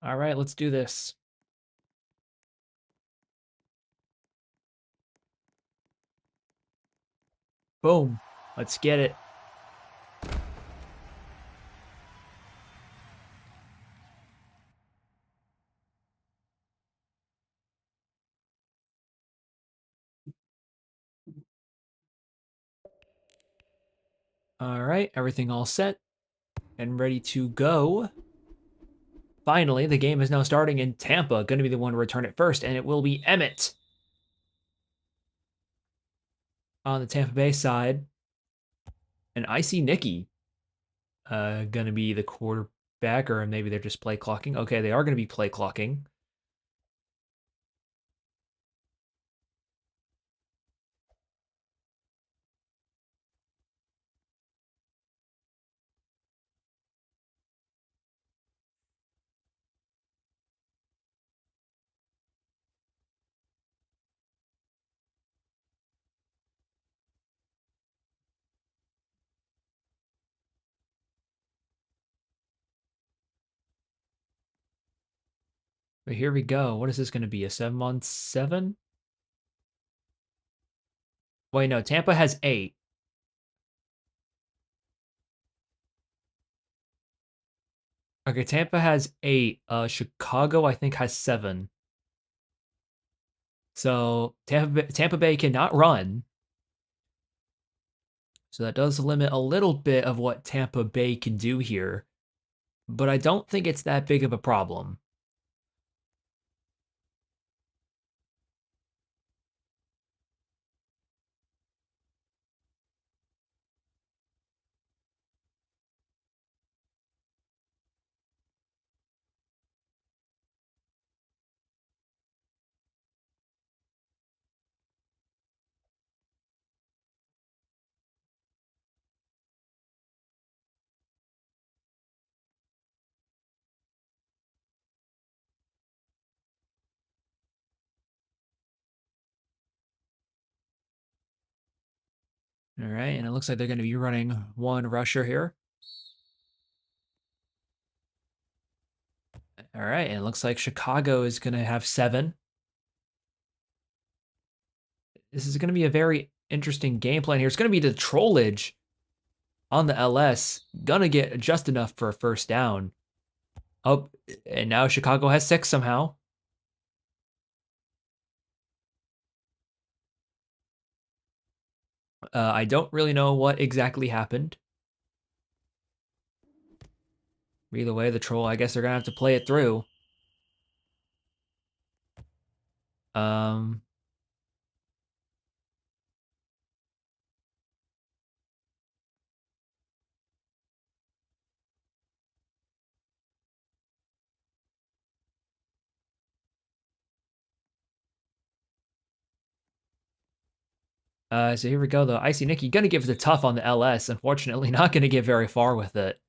All right, let's do this. Boom. Let's get it. All right, everything all set and ready to go. Finally, the game is now starting in Tampa. Going to be the one to return it first, and it will be Emmett on the Tampa Bay side. And I see Nikki going to be the quarterback, or maybe they're just play clocking. Okay, they are going to be play clocking. But here we go. What is this going to be? A 7-on-7? Wait, no. Tampa has 8. Okay, Tampa has 8. Chicago, I think, has 7. So Tampa Bay cannot run. So that does limit a little bit of what Tampa Bay can do here. But I don't think it's that big of a problem. All right, and it looks like they're going to be running one rusher here. All right, and it looks like Chicago is going to have 7. This is going to be a very interesting game plan here. It's going to be the trollage on the LS. Gonna get just enough for a first down. Oh, and now Chicago has 6 somehow. I don't really know what exactly happened. Either way, the troll, I guess they're going to have to play it through. Um, so here we go, though. Icy Nicky gonna give the tough on the LS. Unfortunately, not gonna get very far with it.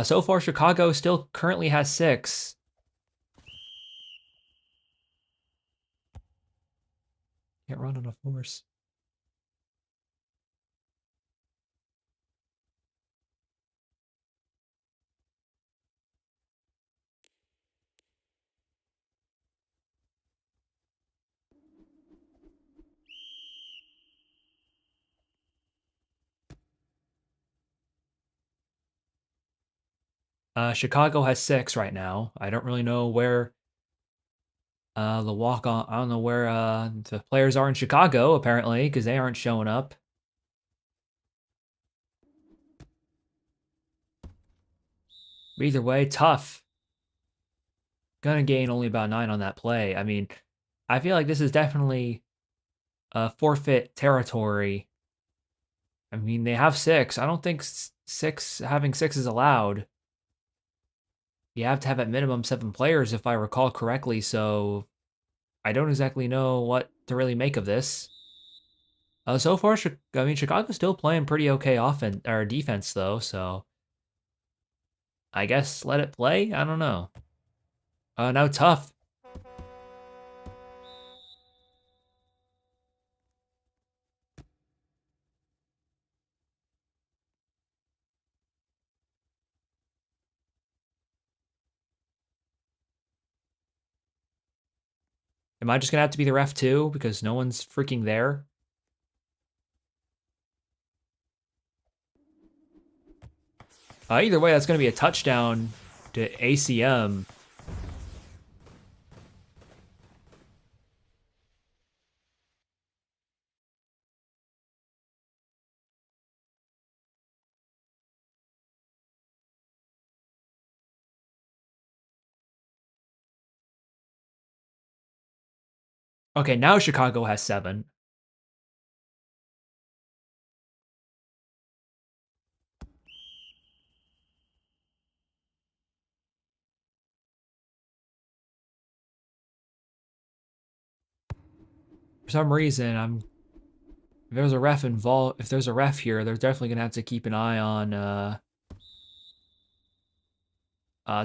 So far, Chicago still currently has 6. Can't run on a force. Chicago has 6 right now. I don't really know where the walk on. I don't know where the players are in Chicago apparently because they aren't showing up. But either way, tough. Gonna gain only about 9 on that play. I mean, I feel like this is definitely forfeit territory. I mean, they have 6. I don't think 6 having 6 is allowed. You have to have at minimum 7 players, if I recall correctly. So I don't exactly know what to really make of this. So far, I mean, Chicago's still playing pretty okay offense or defense though. So I guess let it play. I don't know. Now tough. Am I just gonna have to be the ref too because no one's freaking there? Either way, that's gonna be a touchdown to ACM. Okay, now Chicago has 7. For some reason, if there's a ref involved, if there's a ref here, they're definitely gonna have to keep an eye on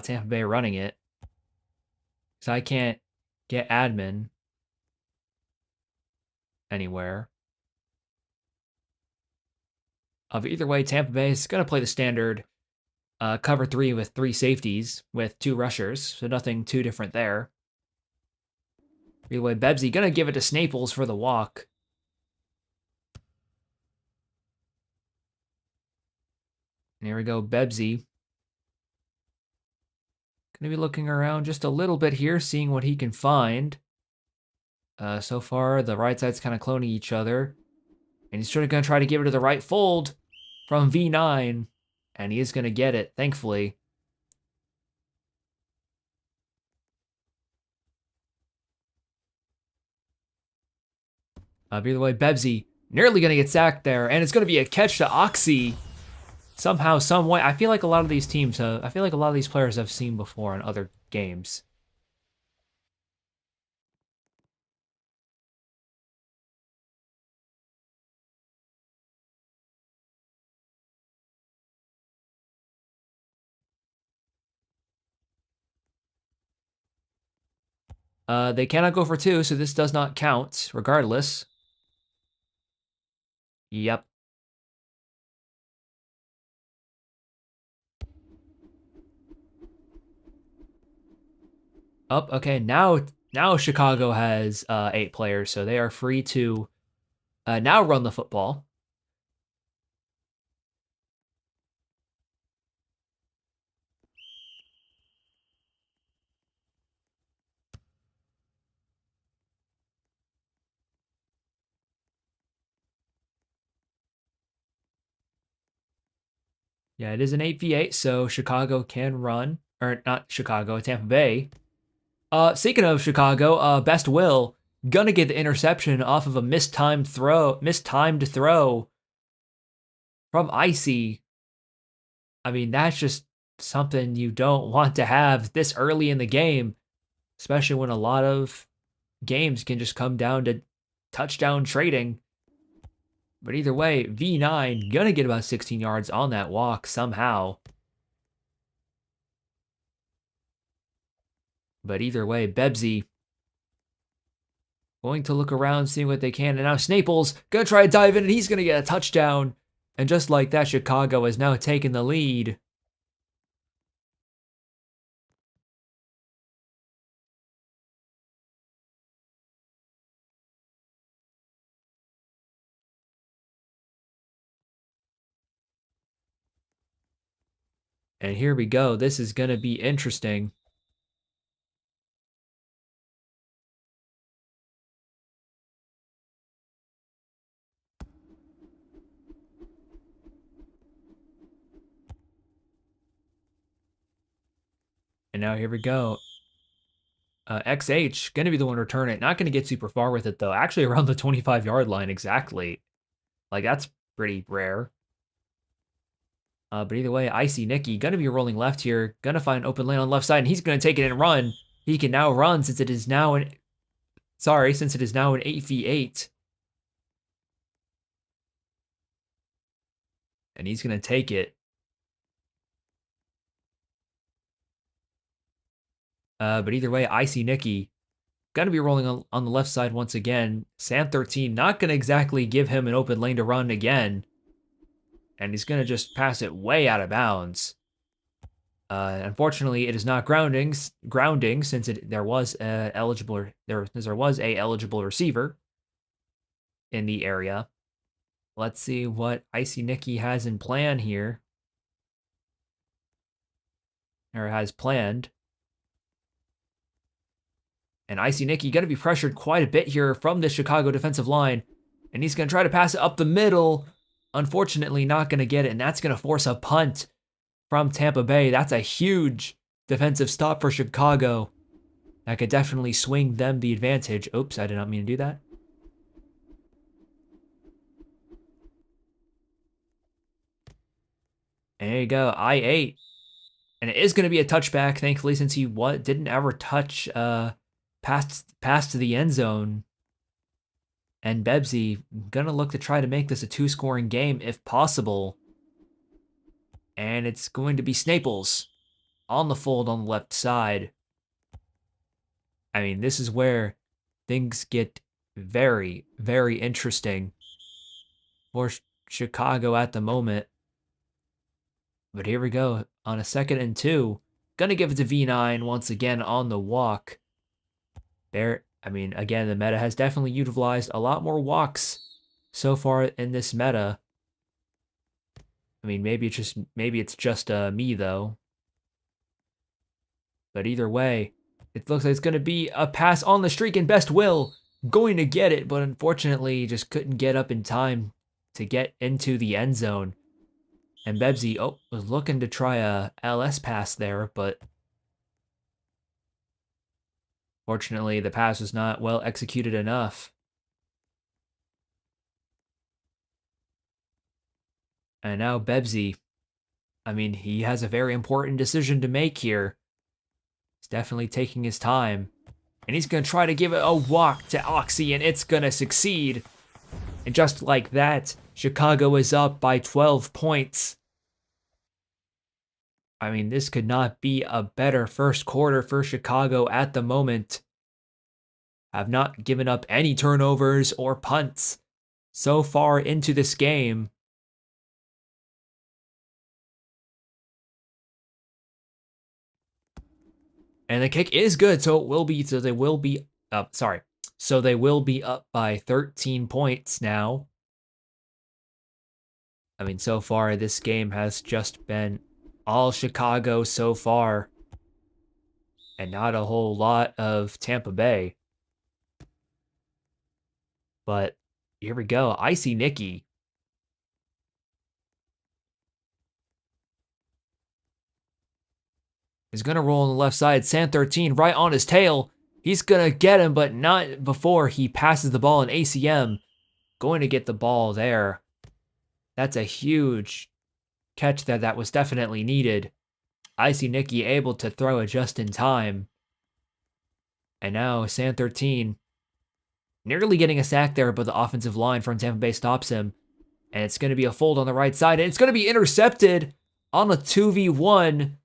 Tampa Bay running it. So I can't get admin anywhere. But either way, Tampa Bay is gonna play the standard cover 3 with 3 safeties with 2 rushers, so nothing too different there. Either way, Bebsy gonna give it to Snaples for the walk. And here we go, Bebsy. Gonna be looking around just a little bit here, seeing what he can find. So far, the right side's kind of cloning each other. And he's gonna try to give it to the right fold from V9. And he is gonna get it, thankfully. Either way, Bebsy nearly gonna get sacked there, and it's gonna be a catch to Oxy. Somehow, some way. I feel like a lot of these teams, I feel like a lot of these players I've seen before in other games. They cannot go for 2, so this does not count, regardless. Yep. Up. Okay, now Chicago has 8 players, so they are free to now run the football. Yeah, it is an 8v8, so Chicago can run, or not Chicago, Tampa Bay. Speaking of Chicago, Best Will gonna get the interception off of a mistimed throw from Icy. I mean, that's just something you don't want to have this early in the game, especially when a lot of games can just come down to touchdown trading. But either way, V9 gonna get about 16 yards on that walk somehow. But either way, Bebsy going to look around, seeing what they can. And now Snaples gonna try to dive in, and he's gonna get a touchdown. And just like that, Chicago has now taken the lead. And here we go. This is gonna be interesting. And now here we go. XH gonna be the one to return it. Not gonna get super far with it though. Actually around the 25-yard line exactly. Like that's pretty rare. But either way, Icy Nicky gonna be rolling left here. Gonna find an open lane on the left side, and he's gonna take it and run. He can now run since it is now an 8v8. And he's gonna take it. But either way, Icy Nicky gonna be rolling on the left side once again. Sam 13 not gonna exactly give him an open lane to run again. And he's gonna just pass it way out of bounds. Unfortunately, it is not grounding since there was a eligible receiver in the area. Let's see what Icy Nikki has in plan here, or has planned. And Icy Nikki going to be pressured quite a bit here from the Chicago defensive line, and he's going to try to pass it up the middle. Unfortunately, not going to get it, and that's going to force a punt from Tampa Bay. That's a huge defensive stop for Chicago. That could definitely swing them the advantage. Oops, I did not mean to do that. There you go, I-8. And it is going to be a touchback, thankfully, since he didn't ever touch pass to the end zone. And Bebsy going to look to try to make this a two-scoring game if possible. And it's going to be Snaples on the fold on the left side. I mean, this is where things get very, very interesting for Chicago at the moment. But here we go on a 2nd and 2. Gonna give it to V9 once again on the walk. There, I mean, again, the meta has definitely utilized a lot more walks so far in this meta. I mean, maybe it's just me though. But either way, it looks like it's gonna be a pass on the streak and Best Will going to get it, but unfortunately just couldn't get up in time to get into the end zone. And Bebsy, was looking to try a LS pass there, but fortunately the pass was not well executed enough. And now Bebsy, I mean, he has a very important decision to make here. He's definitely taking his time. And he's going to try to give it a walk to Oxy, and it's going to succeed. And just like that, Chicago is up by 12 points. I mean, this could not be a better first quarter for Chicago at the moment. Have not given up any turnovers or punts so far into this game. And the kick is good, so they will be up by 13 points now. I mean, so far this game has just been all Chicago so far, and not a whole lot of Tampa Bay. But here we go. Icy Nikki is going to roll on the left side. San 13 right on his tail. He's going to get him, but not before he passes the ball in ACM. Going to get the ball there. That's a huge catch that was definitely needed. Icy Nikki able to throw it just in time. And now San 13 nearly getting a sack there, but the offensive line from Tampa Bay stops him. And it's going to be a fold on the right side. And it's going to be intercepted on a 2v1.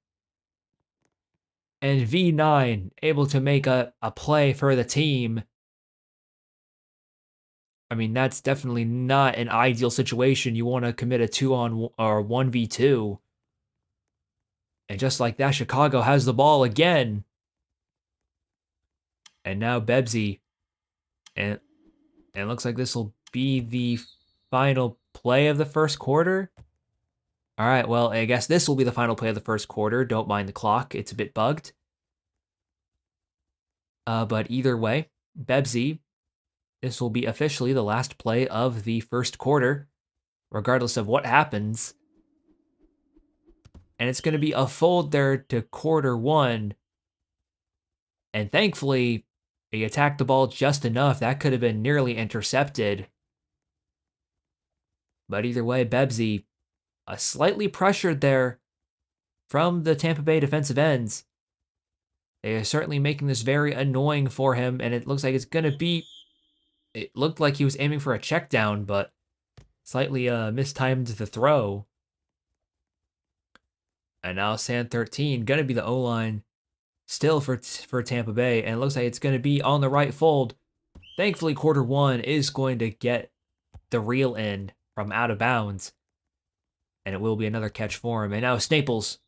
And V9 able to make a play for the team. I mean, that's definitely not an ideal situation. You want to commit a 1v2. And just like that, Chicago has the ball again. And now Bebsy. And it looks like this will be the final play of the first quarter. All right, well, I guess this will be the final play of the first quarter. Don't mind the clock. It's a bit bugged. But either way, Bebsy, this will be officially the last play of the first quarter, regardless of what happens. And it's going to be a fold there to quarter one. And thankfully, he attacked the ball just enough. That could have been nearly intercepted. But either way, Bebsy, slightly pressured there from the Tampa Bay defensive ends. They are certainly making this very annoying for him, and it looks like it's going to be... It looked like he was aiming for a check down, but slightly mistimed the throw. And now San 13 going to be the O-line still for Tampa Bay, and it looks like it's going to be on the right fold. Thankfully, quarter one is going to get the reel in from out of bounds, and it will be another catch for him. And now Snaples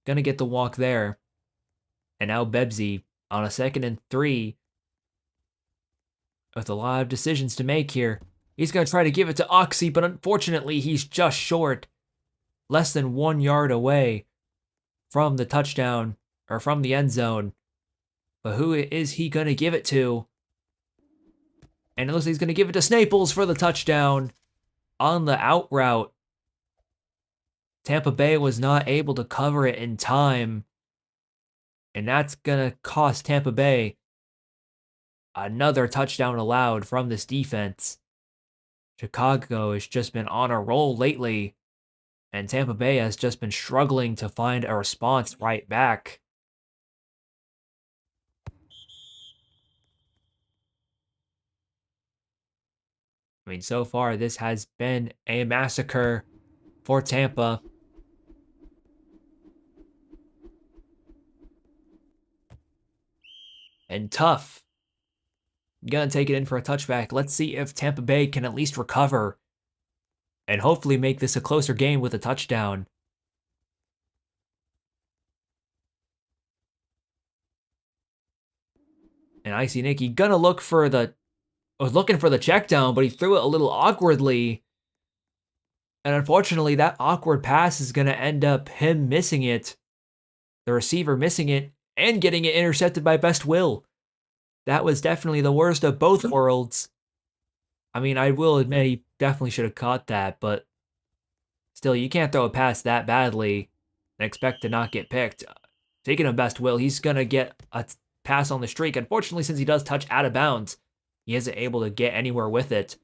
Gonna get the walk there. And now Bebsy on a 2nd and 3 with a lot of decisions to make here. He's gonna try to give it to Oxy, but unfortunately he's just short. Less than 1 yard away from the touchdown, or from the end zone. But who is he gonna give it to? And it looks like he's gonna give it to Snaples for the touchdown on the out route. Tampa Bay was not able to cover it in time. And that's gonna cost Tampa Bay another touchdown allowed from this defense. Chicago has just been on a roll lately, and Tampa Bay has just been struggling to find a response right back. I mean, so far, this has been a massacre for Tampa. And tough. Gonna take it in for a touchback. Let's see if Tampa Bay can at least recover and hopefully make this a closer game with a touchdown. And Icy Nicky gonna look for the... was looking for the check down, but he threw it a little awkwardly. And unfortunately, that awkward pass is gonna end up him missing it. The receiver missing it and getting it intercepted by Best Will. That was definitely the worst of both worlds. I mean, I will admit he definitely should have caught that, but still, you can't throw a pass that badly and expect to not get picked. Speaking of Best Will, he's going to get a pass on the streak. Unfortunately, since he does touch out of bounds, he isn't able to get anywhere with it.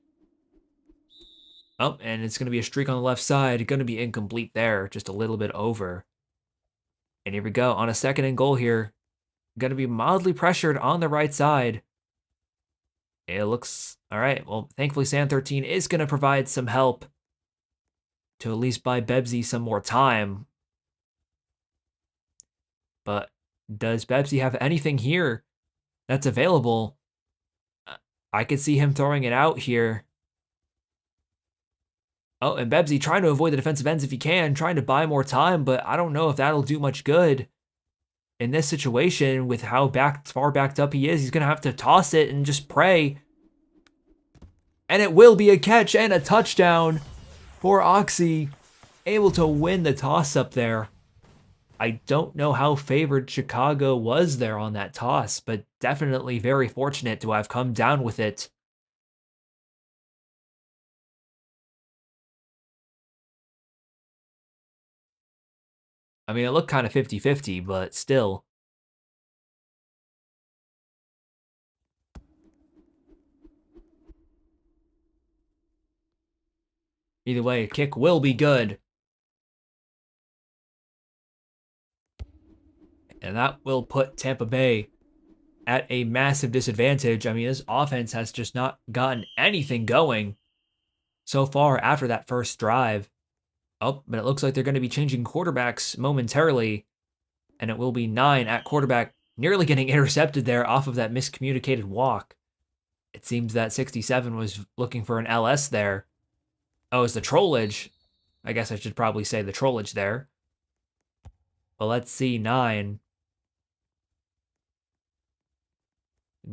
Oh, and it's going to be a streak on the left side. Going to be incomplete there, just a little bit over. And here we go, on a 2nd and goal here. Going to be mildly pressured on the right side. It looks all right. Well, thankfully, San 13 is going to provide some help to at least buy Bebsy some more time. But does Bebsy have anything here that's available? I could see him throwing it out here. Oh, and Bebsy trying to avoid the defensive ends if he can, trying to buy more time, but I don't know if that'll do much good. In this situation, with how far backed up he is, he's going to have to toss it and just pray. And it will be a catch and a touchdown for Oxy, able to win the toss-up there. I don't know how favored Chicago was there on that toss, but definitely very fortunate to have come down with it. I mean, it looked kind of 50-50, but still. Either way, a kick will be good. And that will put Tampa Bay at a massive disadvantage. I mean, this offense has just not gotten anything going so far after that first drive. Oh, but it looks like they're going to be changing quarterbacks momentarily. And it will be 9 at quarterback, nearly getting intercepted there off of that miscommunicated walk. It seems that 67 was looking for an LS there. Oh, it's the trollage. I guess I should probably say the trollage there. But let's see, 9.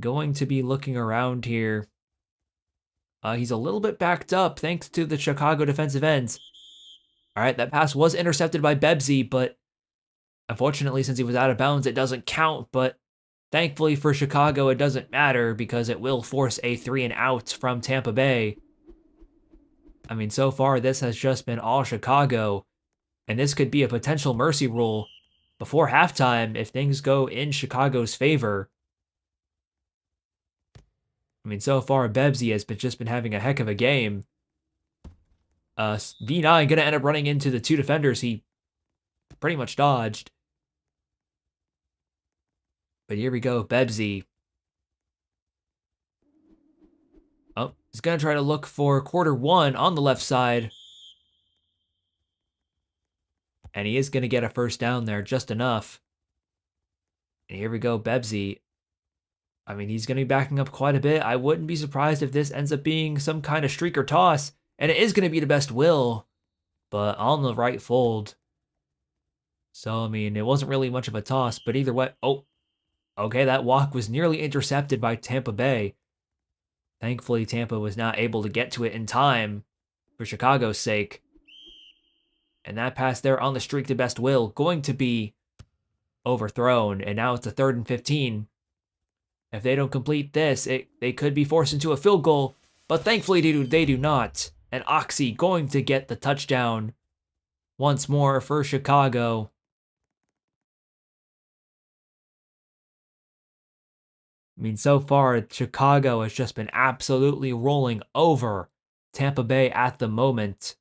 Going to be looking around here. He's a little bit backed up thanks to the Chicago defensive ends. All right, that pass was intercepted by Bebsy, but unfortunately, since he was out of bounds, it doesn't count. But thankfully for Chicago, it doesn't matter because it will force a 3 and out from Tampa Bay. I mean, so far, this has just been all Chicago, and this could be a potential mercy rule before halftime if things go in Chicago's favor. I mean, so far, Bebsy has just been having a heck of a game. V9 going to end up running into the 2 defenders he pretty much dodged. But here we go, Bebsy. Oh, he's going to try to look for quarter 1 on the left side. And he is going to get a first down there, just enough. And here we go, Bebsy. I mean, he's going to be backing up quite a bit. I wouldn't be surprised if this ends up being some kind of streak or toss. And it is going to be the Best Will, but on the right fold. So, I mean, it wasn't really much of a toss, but either way. Oh, okay, that walk was nearly intercepted by Tampa Bay. Thankfully, Tampa was not able to get to it in time for Chicago's sake. And that pass there on the streak to best will going to be overthrown. And now it's a 3rd and 15. If they don't complete this, they could be forced into a field goal. But thankfully, they do not. And Oxy going to get the touchdown once more for Chicago. I mean, so far, Chicago has just been absolutely rolling over Tampa Bay at the moment.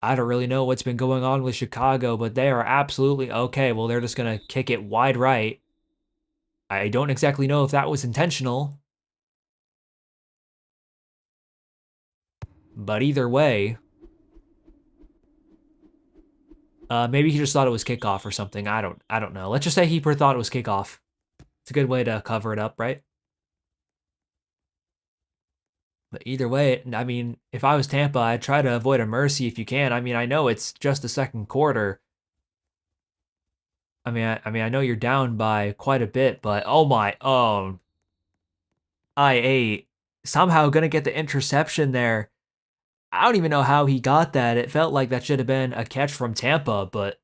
I don't really know what's been going on with Chicago, but they are absolutely okay. Well, they're just going to kick it wide right. I don't exactly know if that was intentional, but either way, maybe he just thought it was kickoff or something. I don't know. Let's just say he thought it was kickoff. It's a good way to cover it up, right? But either way, I mean, if I was Tampa, I'd try to avoid a mercy if you can. I mean, I know it's just the second quarter. I know you're down by quite a bit, but I8 somehow gonna get the interception there. I don't even know how he got that. It felt like that should have been a catch from Tampa, but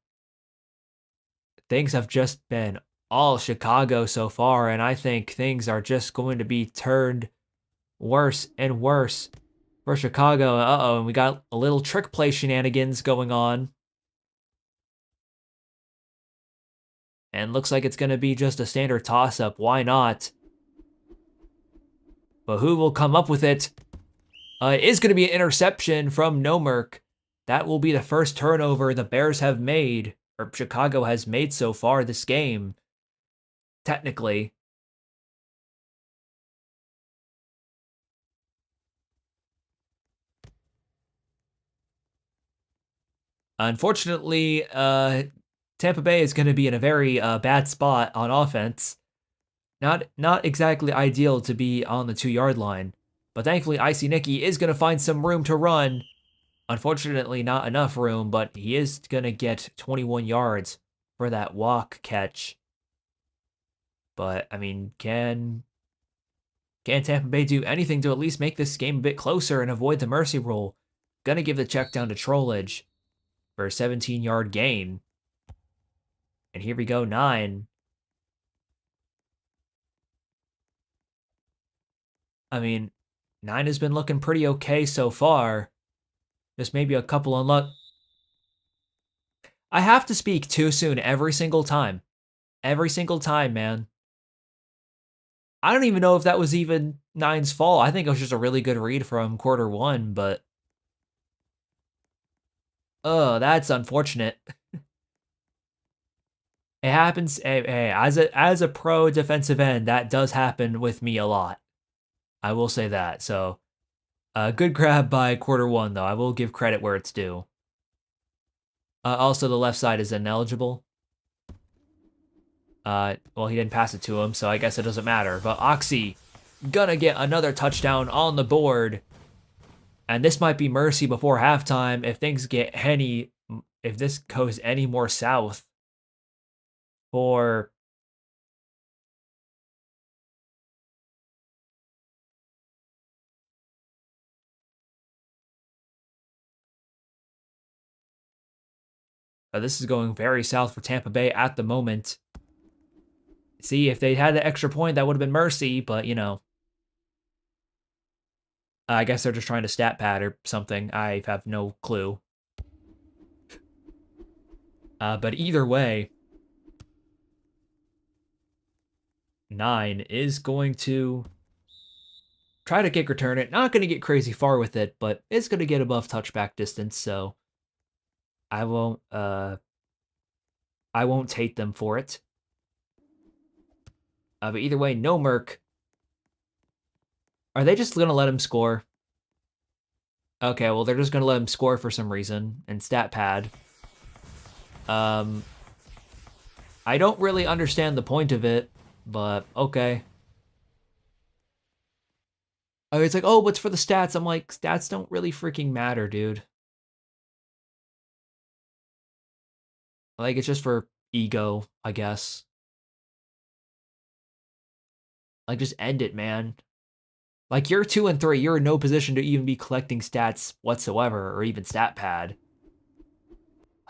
things have just been all Chicago so far, and I think things are just going to be turned worse and worse for Chicago. Uh-oh, and we got a little trick play shenanigans going on. And looks like it's going to be just a standard toss-up. Why not? But who will come up with it? It is going to be an interception from Nomerk. That will be the first turnover the Bears have made, or Chicago has made so far this game. Technically. Unfortunately, Tampa Bay is going to be in a very bad spot on offense. Not exactly ideal to be on the 2-yard line. But thankfully, Icy Nicky is going to find some room to run. Unfortunately, not enough room, but he is going to get 21 yards for that walk catch. But, I mean, can Tampa Bay do anything to at least make this game a bit closer and avoid the mercy rule? Gonna give the check down to Trollage for a 17-yard gain. And here we go, 9. I mean, 9 has been looking pretty okay so far. Just maybe a couple unluck. I have to speak too soon every single time. Every single time, man. I don't even know if that was even 9's fault. I think it was just a really good read from quarter 1, but oh, that's unfortunate. It happens. Hey, as a pro defensive end, that does happen with me a lot. I will say that. So, good grab by quarter 1, though. I will give credit where it's due. Also, the left side is ineligible. Well, he didn't pass it to him, so I guess it doesn't matter. But Oxy gonna get another touchdown on the board. And this might be mercy before halftime if this goes any more south for this is going very south for Tampa Bay at the moment. See, if they had the extra point, that would have been mercy, but you know. I guess they're just trying to stat pad or something. I have no clue. But either way, 9 is going to try to kick return it. Not going to get crazy far with it, but it's going to get above touchback distance, so I won't hate them for it. But either way, no Merc. Are they just going to let him score? Okay, well, they're just going to let him score for some reason and stat pad. I don't really understand the point of it, but okay. Oh, it's like, oh, what's for the stats? I'm like, stats don't really freaking matter, dude. Like, it's just for ego, I guess. Like, just end it, man. Like, you're 2 and 3. You're in no position to even be collecting stats whatsoever, or even stat pad.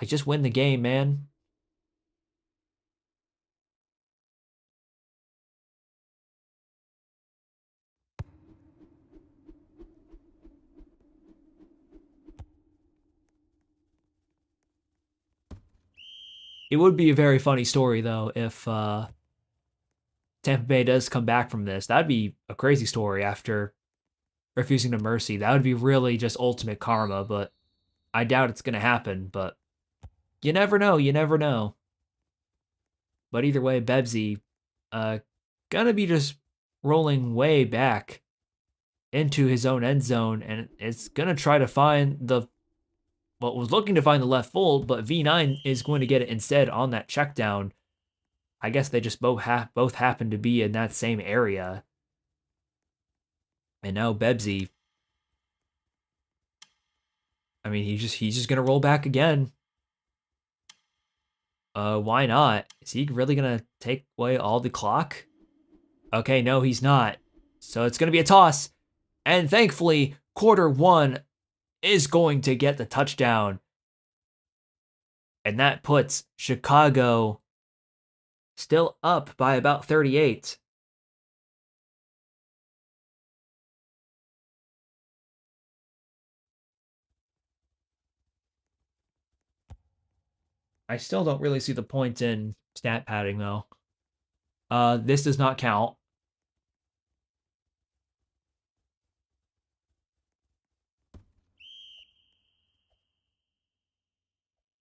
Like, just win the game, man. It would be a very funny story, though, if Tampa Bay does come back from this. That'd be a crazy story after refusing to mercy. That would be really just ultimate karma, but I doubt it's going to happen. But you never know. You never know. But either way, Bebsy, gonna be just rolling way back into his own end zone, and it's gonna try to find the was looking to find the left fold, but V9 is going to get it instead on that check down. I guess they just both happen to be in that same area. And now Bebsy, I mean, he's just gonna roll back again. Why not? Is he really gonna take away all the clock? Okay, no, he's not. So it's gonna be a toss. And thankfully, quarter one is going to get the touchdown. And that puts Chicago still up by about 38. I still don't really see the point in stat padding, though. This does not count.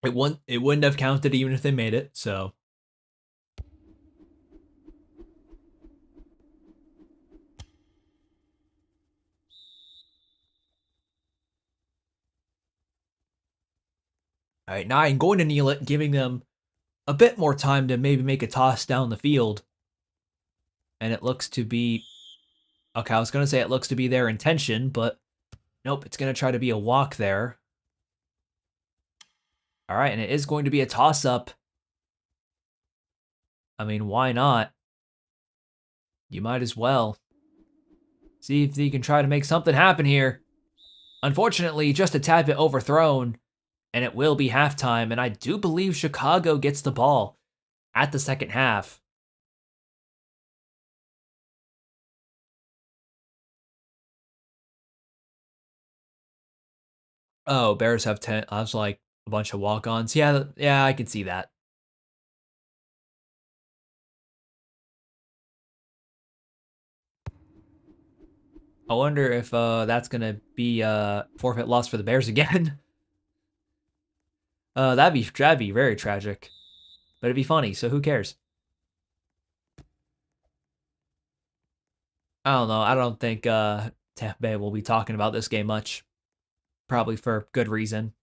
It wouldn't have counted even if they made it, so. All right, now I'm going to kneel it, giving them a bit more time to maybe make a toss down the field. And it looks to be, okay, I was going to say it looks to be their intention, but nope, it's going to try to be a walk there. All right, and it is going to be a toss up. I mean, why not? You might as well. See if you can try to make something happen here. Unfortunately, just a tad bit overthrown, and it will be halftime, and I do believe Chicago gets the ball at the second half. Oh, Bears have 10. I was like, a bunch of walk-ons. Yeah, I can see that. I wonder if that's gonna be forfeit loss for the Bears again. That'd be very tragic, but it'd be funny. So who cares? I don't know. I don't think Tampa Bay will be talking about this game much. Probably for good reason.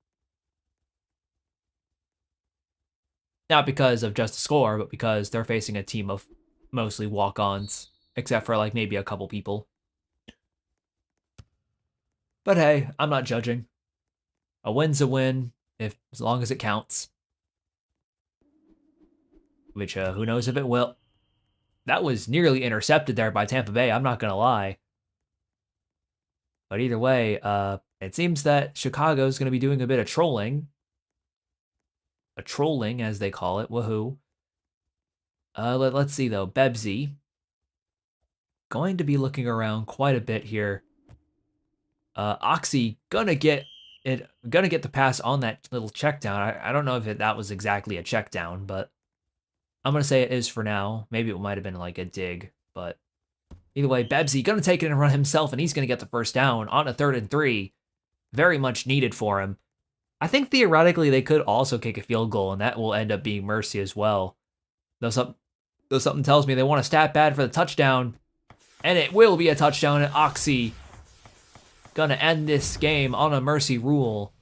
Not because of just the score, but because they're facing a team of mostly walk-ons, except for like maybe a couple people. But hey, I'm not judging. A win's a win, if as long as it counts. Which who knows if it will. That was nearly intercepted there by Tampa Bay. I'm not gonna lie. But either way, it seems that Chicago's gonna be doing a bit of trolling. A trolling, as they call it. Woohoo. Let's see though. Bebsy going to be looking around quite a bit here. Oxy gonna get the pass on that little check down. I don't know if that was exactly a check down, but I'm gonna say it is for now. Maybe it might have been like a dig, but either way, Bebsy gonna take it and run himself, and he's gonna get the first down on a 3rd and 3. Very much needed for him. I think theoretically they could also kick a field goal, and that will end up being mercy as well. Though something tells me they want to stat bad for the touchdown, and it will be a touchdown. And Oxy gonna end this game on a mercy rule.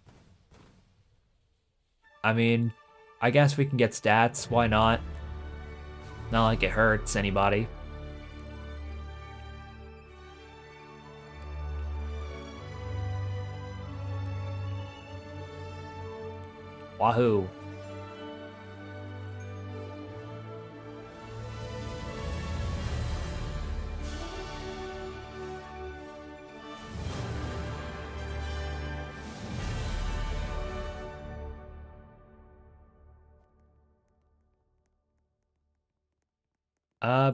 I mean, I guess we can get stats. Why not? Not like it hurts anybody. Wahoo!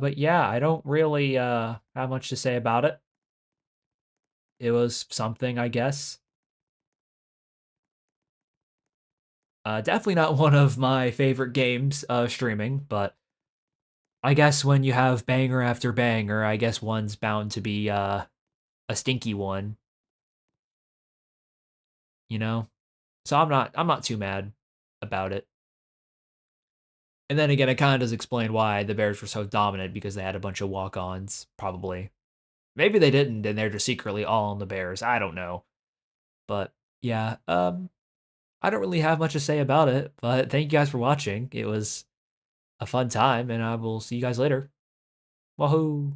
But yeah, I don't really have much to say about it. It was something, I guess. Definitely not one of my favorite games streaming, but I guess when you have banger after banger, I guess one's bound to be a stinky one, you know? So I'm not too mad about it. And then again, it kind of does explain why the Bears were so dominant because they had a bunch of walk-ons, probably. Maybe they didn't, and they're just secretly all on the Bears. I don't know. But yeah, I don't really have much to say about it, but thank you guys for watching. It was a fun time, and I will see you guys later. Wahoo!